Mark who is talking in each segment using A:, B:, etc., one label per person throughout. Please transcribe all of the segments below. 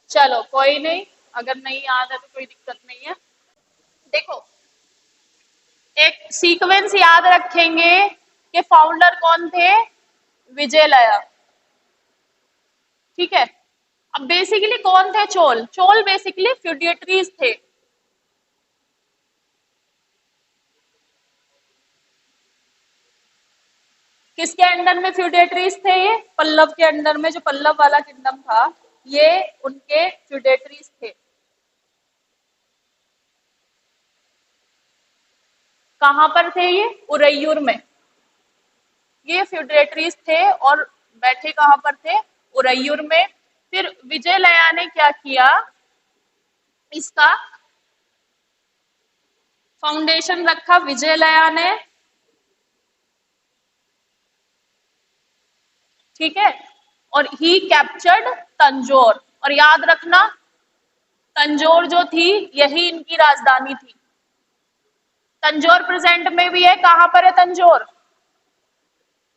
A: चलो कोई नहीं, अगर नहीं याद है तो कोई दिक्कत नहीं है। देखो, एक सीक्वेंस याद रखेंगे कि फाउंडर कौन थे, विजय लया। ठीक है। अब बेसिकली कौन थे चोल? चोल बेसिकली फ्यूडेटरीज थे। किसके अंडर में फ्यूडेटरीज थे? ये पल्लव के अंडर में, जो पल्लव वाला किंगडम था, ये उनके फ्यूडेटरीज थे। कहां पर थे ये? उरैयूर में। ये फ्यूडेटरीज थे और बैठे कहां पर थे? उरैयूर में। फिर विजय लया ने क्या किया, इसका फाउंडेशन रखा विजय लया ने। ठीक है। और ही कैप्चर्ड तंजौर। और याद रखना, तंजौर जो थी यही इनकी राजधानी थी। तंजौर प्रेजेंट में भी है। कहां पर है तंजौर?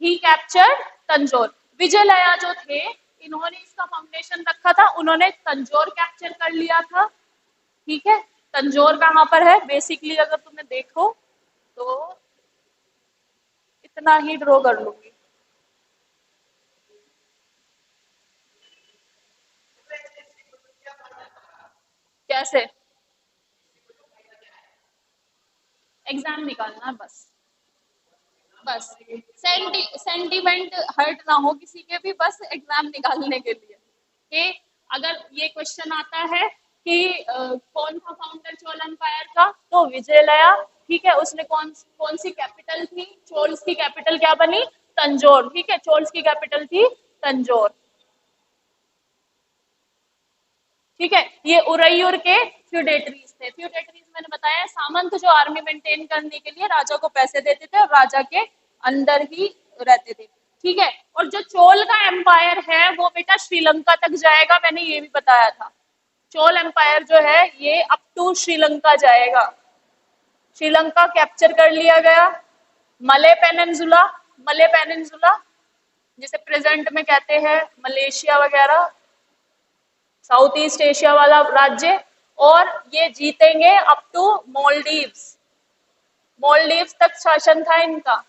A: ही कैप्चर्ड तंजौर। विजयलया जो थे, इन्होंने इसका फाउंडेशन रखा था, उन्होंने तंजौर कैप्चर कर लिया था। ठीक है। तंजौर कहां पर है बेसिकली, अगर तुम्हें देखो तो इतना ही ड्रॉ कर लूंगी। कैसे? एग्जाम निकालना है बस। बस सेंटिमेंट हर्ट ना हो किसी के भी, बस एग्जाम निकालने के लिए। कि अगर ये क्वेश्चन आता है कि कौन था फाउंडर चोल एम्पायर का, तो विजयलया। ठीक है। उसने कौन कौन सी कैपिटल थी? चोल्स की कैपिटल क्या बनी? तंजौर। ठीक है। चोल्स की कैपिटल थी तंजौर। ठीक है। ये उरैयूर के फ्यूडेटरीज थे। फ्यूडेटरीज मैंने बताया, सामंत जो आर्मी मेंटेन करने के लिए राजा को पैसे देते थे और राजा के अंदर ही रहते थे। ठीक है। और जो चोल का एम्पायर है वो बेटा श्रीलंका तक जाएगा, मैंने ये भी बताया था। चोल एम्पायर जो है ये अप टू श्रीलंका जाएगा। श्रीलंका कैप्चर कर लिया गया। मले पेनिनसुला, मले पेनिनसुला जिसे प्रेजेंट में कहते हैं मलेशिया वगैरह, साउथ ईस्ट एशिया वाला राज्य। और ये जीतेंगे अप टू मोल्डीव्स। मोल्डीव्स तक शासन था इनका।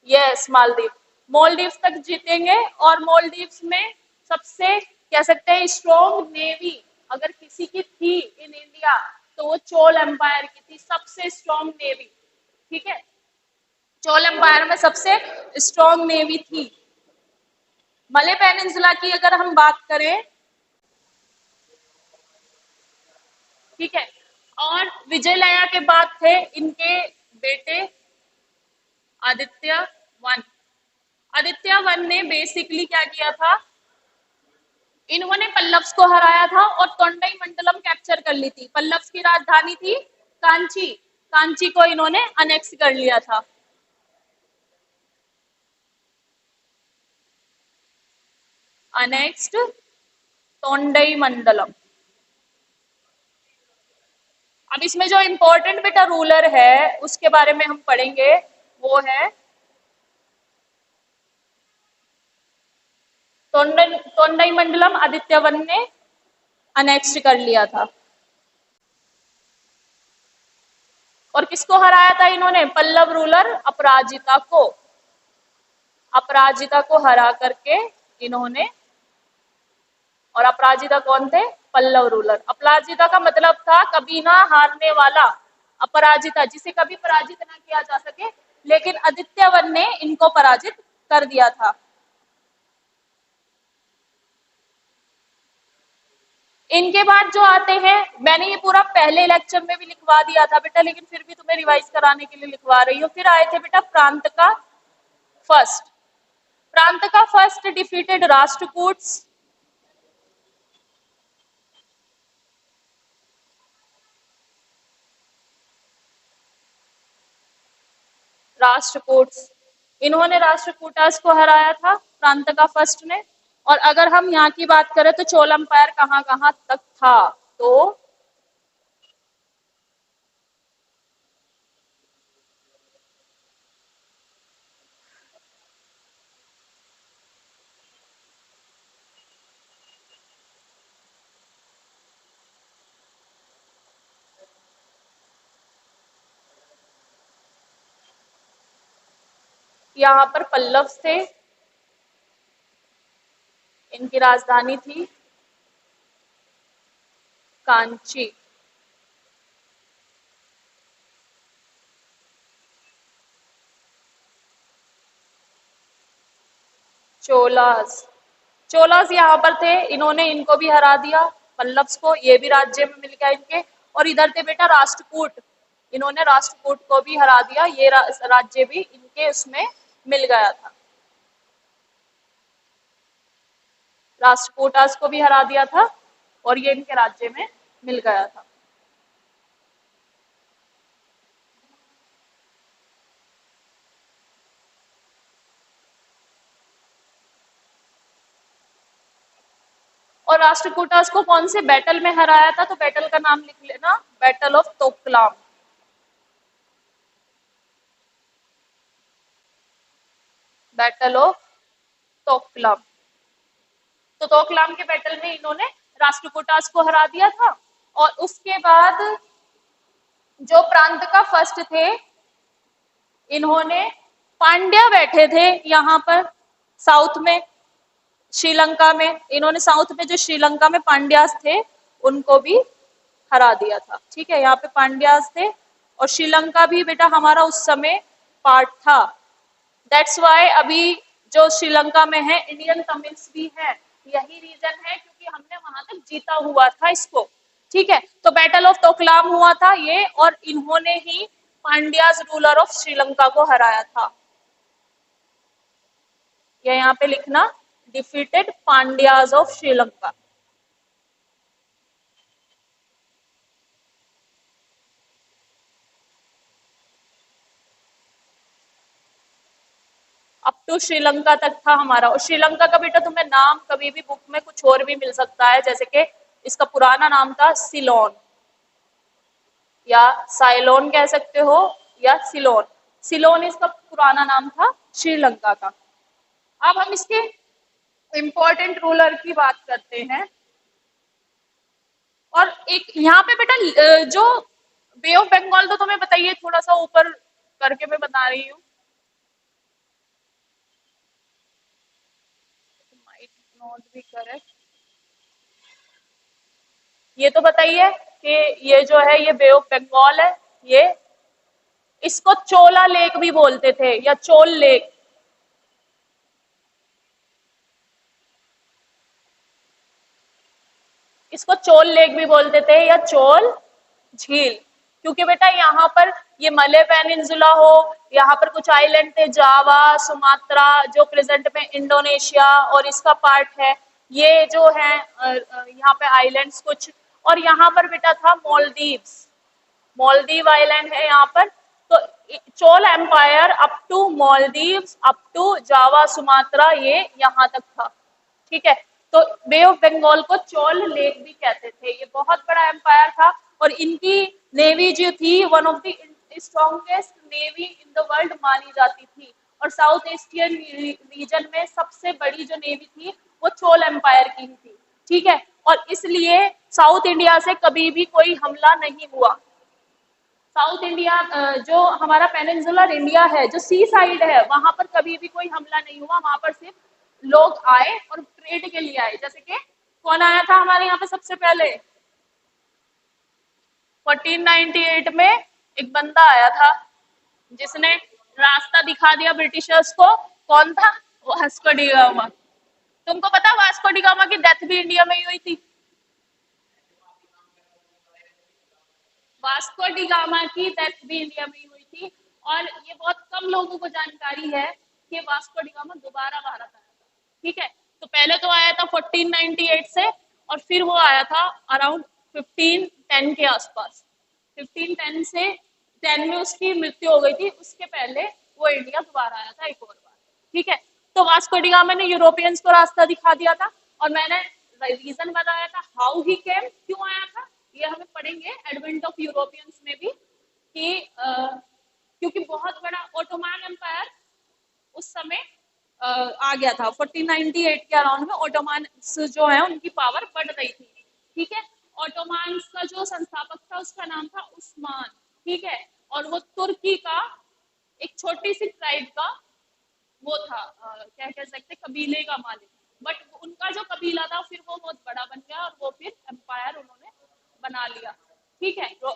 A: यस, मालदीव। मोल्डीव्स तक जीतेंगे। और मोल्डीव्स में सबसे कह सकते हैं स्ट्रॉन्ग नेवी अगर किसी की थी इन इंडिया, तो वो चोल एम्पायर की थी, सबसे स्ट्रॉन्ग नेवी। ठीक है। चोल एम्पायर में सबसे स्ट्रॉन्ग नेवी थी। मले पेनिनसुला की अगर हम बात करें, ठीक है। और विजयलया के बाद थे इनके बेटे आदित्य वन। आदित्य वन ने बेसिकली क्या किया था, इन्होंने पल्लव्स को हराया था और तोंडई मंडलम कैप्चर कर ली थी। पल्लव्स की राजधानी थी कांची। कांची को इन्होंने अनेक्स कर लिया था। अनेक्स्ड तोंडई मंडलम। अब इसमें जो इंपॉर्टेंट बेटा रूलर है उसके बारे में हम पढ़ेंगे, वो है तोंडई मंडलम आदित्य वन ने अनेक्स्ट कर लिया था। और किसको हराया था इन्होंने? पल्लव रूलर अपराजिता को। अपराजिता को हरा करके इन्होंने, और अपराजिता कौन थे? पल्लव रूलर। अपराजिता का मतलब था कभी ना हारने वाला, अपराजिता जिसे कभी पराजित ना किया जा सके। लेकिन आदित्य वन ने इनको पराजित कर दिया था। इनके बाद जो आते हैं, मैंने ये पूरा पहले लेक्चर में भी लिखवा दिया था बेटा, लेकिन फिर भी तुम्हें रिवाइज कराने के लिए लिखवा रही हूँ। फिर आए थे बेटा प्रांत का फर्स्ट। प्रांत का फर्स्ट डिफीटेड राष्ट्रकूट्स। राष्ट्रकूट्स, इन्होंने राष्ट्रकूटास को हराया था प्रांत का फर्स्ट ने। और अगर हम यहाँ की बात करें तो चोल एम्पायर कहाँ कहाँ तक था, तो यहाँ पर पल्लव थे, इनकी राजधानी थी कांची। चोलास, चोलास यहाँ पर थे, इन्होंने इनको भी हरा दिया, पल्लव्स को, ये भी राज्य में मिल गया इनके। और इधर थे बेटा राष्ट्रकूट, इन्होंने राष्ट्रकूट को भी हरा दिया, ये राज्य भी इनके उसमें मिल गया था। राष्ट्रकूटास को भी हरा दिया था और ये इनके राज्य में मिल गया था। और राष्ट्रकूटास को कौन से बैटल में हराया था, तो बैटल का नाम लिख लेना, battle of Doklam. Battle of Doklam. तो तोकलाम के बैटल में इन्होंने राष्ट्रकूटास को हरा दिया था। और उसके बाद जो प्रांत का फर्स्ट थे, इन्होंने, पांड्या बैठे थे यहाँ पर साउथ में, श्रीलंका में, इन्होंने साउथ में जो श्रीलंका में पांड्यास थे उनको भी हरा दिया था। ठीक है, यहाँ पे पांड्यास थे और श्रीलंका भी बेटा हमारा उस समय पार्ट था। दैट्स वाई अभी जो श्रीलंका में है इंडियन तमिल्स भी है, यही रीजन है क्योंकि हमने वहां तक जीता हुआ था इसको। ठीक है, तो बैटल ऑफ तोकलाम हुआ था ये, और इन्होंने ही पांड्याज रूलर ऑफ श्रीलंका को हराया था। ये यहाँ पे लिखना, defeated Pandyas of Sri Lanka. Up to Sri Lanka तक था हमारा। और श्रीलंका का बेटा तुम्हें नाम कभी भी बुक में कुछ और भी मिल सकता है, जैसे कि इसका पुराना नाम था सिलोन, या साइलोन कह सकते हो, या सिलोन। सिलोन इसका पुराना नाम था श्रीलंका का। अब हम इसके इंपॉर्टेंट रूलर की बात करते हैं। और एक यहाँ पे बेटा जो बे ऑफ बंगाल तो तुम्हें बताइए, थोड़ा सा ऊपर करके मैं बता रही हूँ, माइट नॉट बी करेक्ट। ये तो बताइए कि ये जो है ये बे ऑफ बंगाल है, ये, इसको चोला लेक भी बोलते थे या चोल लेक। इसको चोल लेक भी बोलते थे या चोल झील, क्योंकि बेटा यहाँ पर ये मले पेनिनसुला हो, यहाँ पर कुछ आइलैंड थे, जावा, सुमात्रा, जो प्रेजेंट में इंडोनेशिया और इसका पार्ट है, ये जो है यहाँ पे आइलैंड्स कुछ। और यहाँ पर बेटा था मॉलदीव्स, मॉलदीव आइलैंड है यहाँ पर। तो Chola empire up to Maldives, up to Java, Sumatra, ये यहाँ तक था। ठीक है, तो बे ऑफ बंगाल को चोल लेक भी कहते थे। ये बहुत बड़ा एम्पायर था और इनकी नेवी जो थी one of the strongest navy in the world मानी जाती थी। और साउथ एशियन रीजन में सबसे बड़ी जो नेवी थी वो चोल एम्पायर की ही थी। ठीक है, और इसलिए साउथ इंडिया से कभी भी कोई हमला नहीं हुआ। साउथ इंडिया जो हमारा पेनिनसुलर इंडिया है, जो सी साइड है, वहां पर कभी भी कोई हमला नहीं हुआ। वहां पर सिर्फ लोग आए और ट्रेड के लिए आए। जैसे कि कौन आया था हमारे यहाँ पे सबसे पहले, 1498 में एक बंदा आया था जिसने रास्ता दिखा दिया ब्रिटिशर्स को। कौन था? Vasco D gamma. तुमको पता वास्को डी गामा की डेथ भी इंडिया में ही हुई थी। वास्को डी गामा की डेथ भी इंडिया में ही हुई थी। और ये बहुत कम लोगों को जानकारी है कि वास्को डी गामा दोबारा भारत आया था। ठीक है, तो पहले तो आया था 1498 से, और फिर वो आया था अराउंड 1510 के आसपास। 1510 से 10 में उसकी मृत्यु हो गई थी, उसके पहले वो इंडिया दोबारा आया था एक और बार। ठीक है, तो वास्को डी गामा ने यूरोपियंस को रास्ता दिखा दिया था। और मैंने रीजन बताया था हाउ ही केम, क्यों आया था, ये हमें पढ़ेंगे एडवेंट ऑफ यूरोपियंस में भी, कि क्योंकि बहुत बड़ा ऑटोमान एम्पायर उस समय आ गया था। 1498 के अराउंड में ऑटोमान जो है उनकी पावर बढ़ रही थी। ठीक है, ऑटोमान का जो संस्थापक था उसका नाम था उस्मान। ठीक है, और वो तुर्की का एक छोटी सी ट्राइब का वो था क्या कह सकते कबीले का मालिक, बट उनका जो कबीला था फिर वो बहुत बड़ा बन गया और वो फिर एम्पायर उन्होंने बना लिया। ठीक है, तो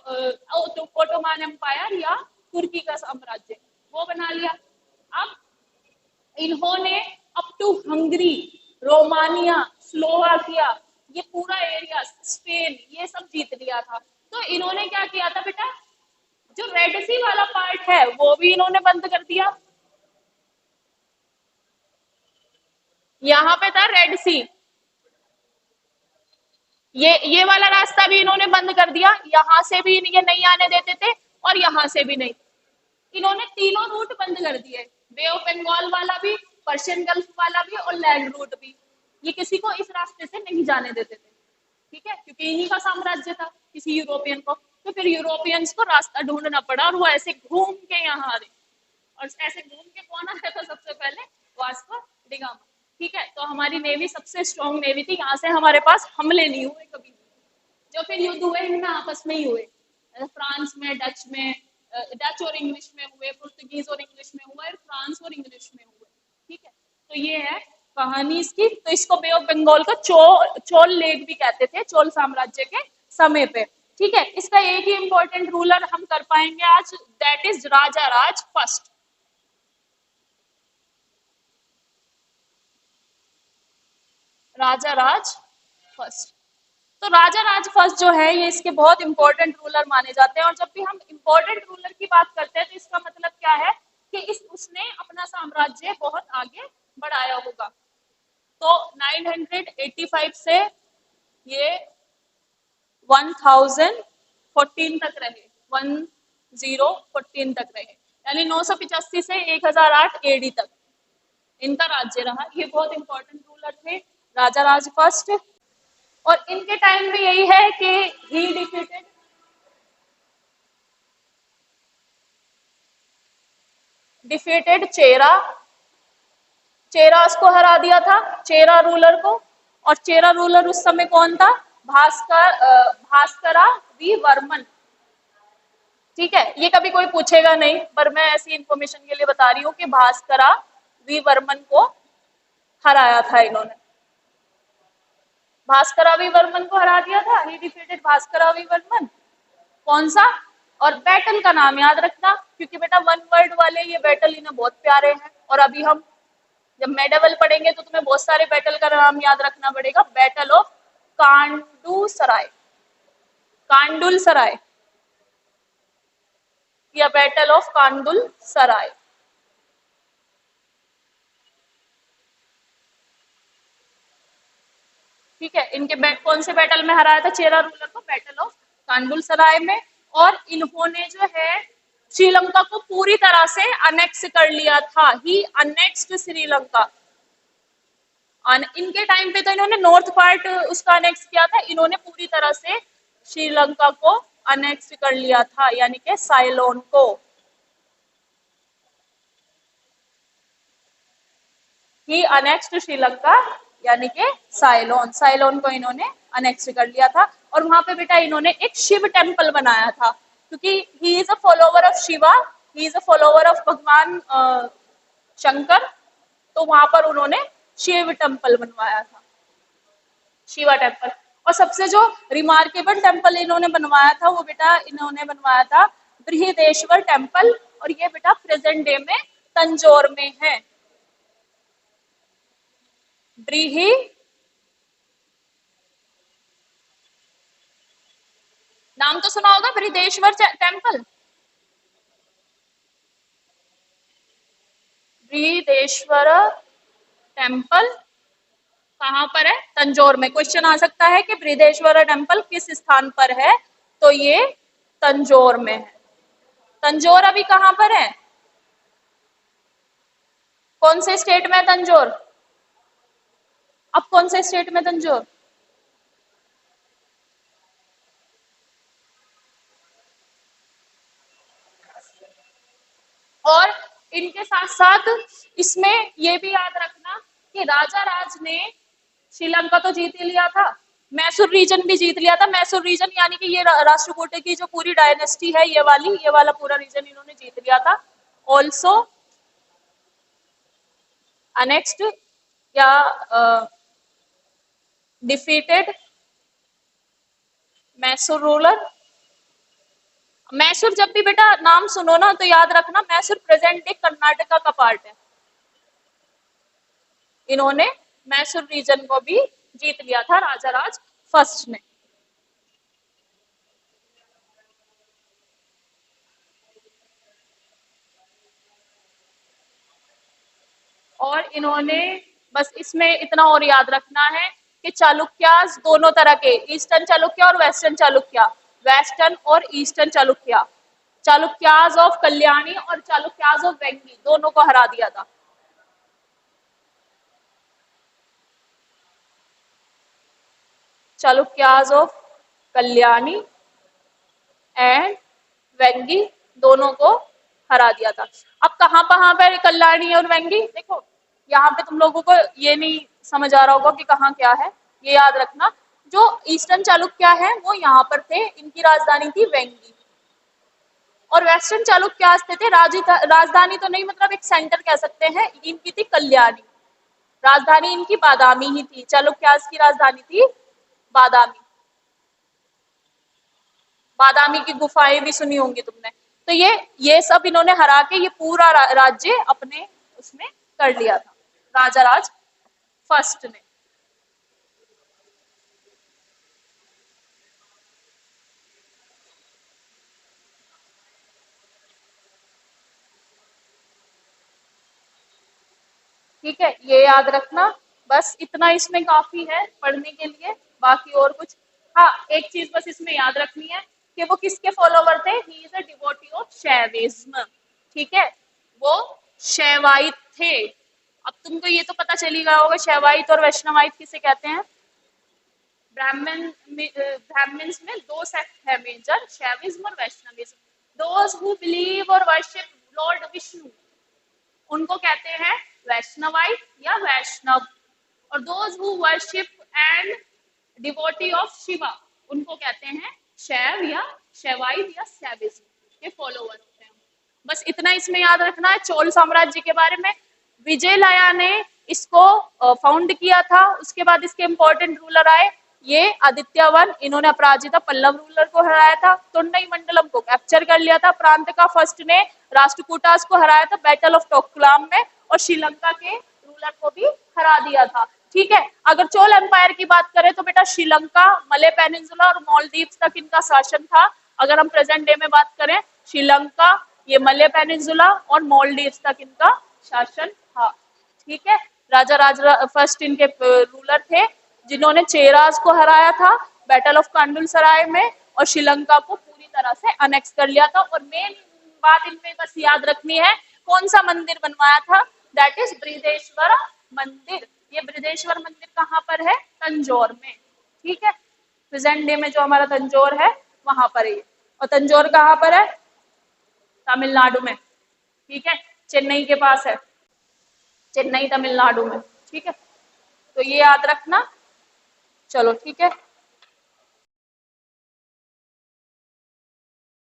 A: ओटोमान एम्पायर या तुर्की का साम्राज्य वो बना लिया। अब इन्होंने up to Hungary, Romania, Slovakia, ये पूरा एरिया, स्पेन, ये सब जीत लिया था। तो इन्होंने क्या किया था बेटा, जो रेड सी वाला पार्ट है वो भी इन्होंने बंद कर दिया। यहाँ पे था रेड सी, ये वाला रास्ता भी इन्होंने बंद कर दिया, यहाँ से भी ये नहीं आने देते थे और यहाँ से भी नहीं। इन्होंने तीनों रूट बंद कर दिए, बे ऑफ बंगाल वाला भी, पर्शियन गल्फ वाला भी और लैंड रूट भी। ये किसी को इस रास्ते से नहीं जाने देते थे, ठीक है, क्योंकि इन्हीं का साम्राज्य था किसी यूरोपियन को। तो फिर यूरोपियंस को रास्ता ढूंढना पड़ा और वो ऐसे घूम के यहाँ आ रहे, और ऐसे घूम के कौन आया था सबसे पहले, वास्को डिगामा। ठीक है, तो हमारी नेवी सबसे स्ट्रॉन्ग नेवी थी, यहाँ से हमारे पास हमले नहीं हुए कभी। जो फिर युद्ध हुए इनमें आपस में ही हुए, फ्रांस में, डच में, डच और इंग्लिश में हुए, पुर्तगीज और इंग्लिश में हुए, और फ्रांस और इंग्लिश में हुए। ठीक है, तो ये है कहानी इसकी। तो इसको बे ऑफ बंगाल का चोल लेक भी कहते थे, चोल साम्राज्य के समय पे। ठीक है, इसका एक ही इंपॉर्टेंट रूलर हम कर पाएंगे आज, that is Raja Raj first. Raja Raj first. तो राजा राज फर्स्ट जो है ये इसके बहुत इंपॉर्टेंट रूलर माने जाते हैं। और जब भी हम इंपॉर्टेंट रूलर की बात करते हैं तो इसका मतलब क्या है कि उसने अपना साम्राज्य बहुत आगे बढ़ाया होगा। तो 985 से ये 1014 तक रहे, 1014 तक रहे, यानी 985 से 1008 एडी तक इनका राज्य रहा। ये बहुत इंपॉर्टेंट रूलर थे राजा राज फर्स्ट। और इनके टाइम में यही है कि ही डिफीटेड चेरा, चेरास को हरा दिया था, चेरा रूलर को। और चेरा रूलर उस समय कौन था, भास्करा वी वर्मन। ठीक है, ये कभी कोई पूछेगा नहीं, पर मैं ऐसी इंफॉर्मेशन के लिए बता रही हूँ कि भास्करा वी वर्मन को हराया था इन्होंने, भास्करावी वर्मन को हरा दिया था। He defeated Bhaskara Varman. कौन सा, और बैटल का नाम याद रखना, क्योंकि बेटा वन वर्ड वाले ये बैटल इन्हें बहुत प्यारे हैं। और अभी हम जब मेडेवल पढ़ेंगे तो तुम्हें बहुत सारे बैटल का नाम याद रखना पड़ेगा। बैटल ऑफ कांडू सराय, कांडुल सराय, या बैटल ऑफ कांडुल सराय। ठीक है, इनके कौन से बैटल में हराया था चेरा रूलर को, बैटल ऑफ कांडुल सराय में। और इन्होंने जो है श्रीलंका को पूरी तरह से अनेक्स कर लिया था, ही अनेक्स्ड श्रीलंका। इनके टाइम पे तो इन्होंने नॉर्थ पार्ट उसका अनेक्स किया था, इन्होंने पूरी तरह से श्रीलंका को अनेक्स कर लिया था, यानी कि साइलोन को। ही अनेक्स्ड श्रीलंका, यानी कि साइलोन, साइलोन को इन्होंने अनेक्स कर लिया था। और वहां पे बेटा इन्होंने एक शिव टेम्पल बनाया था, क्योंकि he is a follower of Shiva, he is a follower of भगवान शंकर। तो वहां पर उन्होंने शिव टेम्पल बनवाया था, शिवा टेम्पल। और सबसे जो रिमार्केबल टेम्पल इन्होंने बनवाया था वो बेटा इन्होंने बनवाया था बृहदेश्वर टेम्पल। और ये बेटा प्रेजेंट डे में तंजौर में है। ब्रीही, नाम तो सुना होगा बृहदेश्वर टेम्पल, बृहदेश्वर टेम्पल कहाँ पर है, तंजौर में। क्वेश्चन आ सकता है कि बृहदेश्वर टेम्पल किस स्थान पर है, तो ये तंजौर में है। तंजौर अभी कहाँ पर है, कौन से स्टेट में है तंजौर, अब कौन से स्टेट में तंजौर, और इनके साथ साथ इसमें ये भी याद रखना कि राजा राज ने श्रीलंका तो जीत ही लिया था, मैसूर रीजन भी जीत लिया था। मैसूर रीजन यानी कि ये राष्ट्रकूट की जो पूरी डायनेस्टी है, ये वाला पूरा रीजन इन्होंने जीत लिया था। ऑल्सो अनेक्स्ड या डिफीटेड मैसूर रूलर। मैसूर जब भी बेटा नाम सुनो ना तो याद रखना मैसूर प्रेजेंट डे कर्नाटका का पार्ट है। इन्होंने मैसूर रीजन को भी जीत लिया था राजा राज फर्स्ट ने। और इन्होंने बस इसमें इतना और याद रखना है कि चालुक्यास दोनों तरह के, ईस्टर्न चालुक्य और वेस्टर्न चालुक्य, वेस्टर्न और ईस्टर्न चालुक्य, चालुक्यास ऑफ कल्याणी और चालुक्यास ऑफ वेंगी दोनों को हरा दिया था। चालुक्यास ऑफ कल्याणी एंड वेंगी दोनों को हरा दिया था। अब कहां पर कल्याणी और वेंगी, देखो यहाँ पे तुम लोगों को ये नहीं समझ आ रहा होगा कि कहाँ क्या है, ये याद रखना। जो ईस्टर्न चालुक्य है वो यहाँ पर थे, इनकी राजधानी थी वेंगी। और वेस्टर्न चालुक्य थे राजधानी तो नहीं, मतलब एक सेंटर कह सकते हैं, इनकी थी कल्याणी। राजधानी इनकी बादामी ही थी, चालुक्यास की राजधानी थी बादामी। बादामी की गुफाएं भी सुनी होंगी तुमने। तो ये सब इन्होंने हरा के ये पूरा राज्य अपने उसमें कर लिया था राजा राज फर्स्ट ने। ठीक है, ये याद रखना, बस इतना इसमें काफी है पढ़ने के लिए, बाकी और कुछ। हाँ, एक चीज बस इसमें याद रखनी है कि वो किसके फॉलोवर थे, he is a devotee of Shaivism. ठीक है, वो शैवाइत थे। अब तुमको ये तो पता चली गया होगा शैवाइत और वैष्णवाइत किसे कहते हैं। ब्राह्मण्स में दो सेक्ट है मेजर, शैविज्म और वैष्णविज्म। दोज हु बिलीव और वर्शिप लॉर्ड विष्णु उनको कहते हैं वैष्णवाइट या वैष्णव, और those who worship and devotee of Shiva उनको कहते हैं शैव या शैवाइट या शैविज्म के फॉलोवर होते हैं। बस इतना इसमें याद रखना है। चोल साम्राज्य के बारे में विजयलया ने इसको फाउंड किया था, उसके बाद इसके इंपॉर्टेंट रूलर आए, ये आदित्यवन, इन्होंने अपराजिता पल्लव रूलर को हराया था, तोंडई मंडलम को कैप्चर कर लिया था, प्रांत का फर्स्ट ने राष्ट्रकूटास को हराया था बैटल ऑफ टोकलाम में, और श्रीलंका के रूलर को भी हरा दिया था। ठीक है, अगर चोल एम्पायर की बात करें तो बेटा श्रीलंका, मले पेनिनसुला और मालदीव्स तक इनका शासन था। अगर हम प्रेजेंट डे में बात करें, श्रीलंका, ये मले पेनिनसुला और मालदीव्स तक इनका शासन था। ठीक है, राजा राज फर्स्ट इनके रूलर थे जिन्होंने चेरास को हराया था बैटल ऑफ कांडुल सराय में, और श्रीलंका को पूरी तरह से अनेक्स कर लिया था। और मेन बात इनमें बस याद रखनी है, कौन सा मंदिर बनवाया था, दैट इज बृहदेश्वर मंदिर। ये बृहदेश्वर मंदिर कहाँ पर है, तंजौर में। ठीक है, प्रेजेंट डे में जो हमारा तंजौर है वहां पर है। और तंजौर कहाँ पर है, तमिलनाडु में। ठीक है, चेन्नई के पास है, चेन्नई तमिलनाडु में। ठीक है, तो ये याद रखना। चलो ठीक है।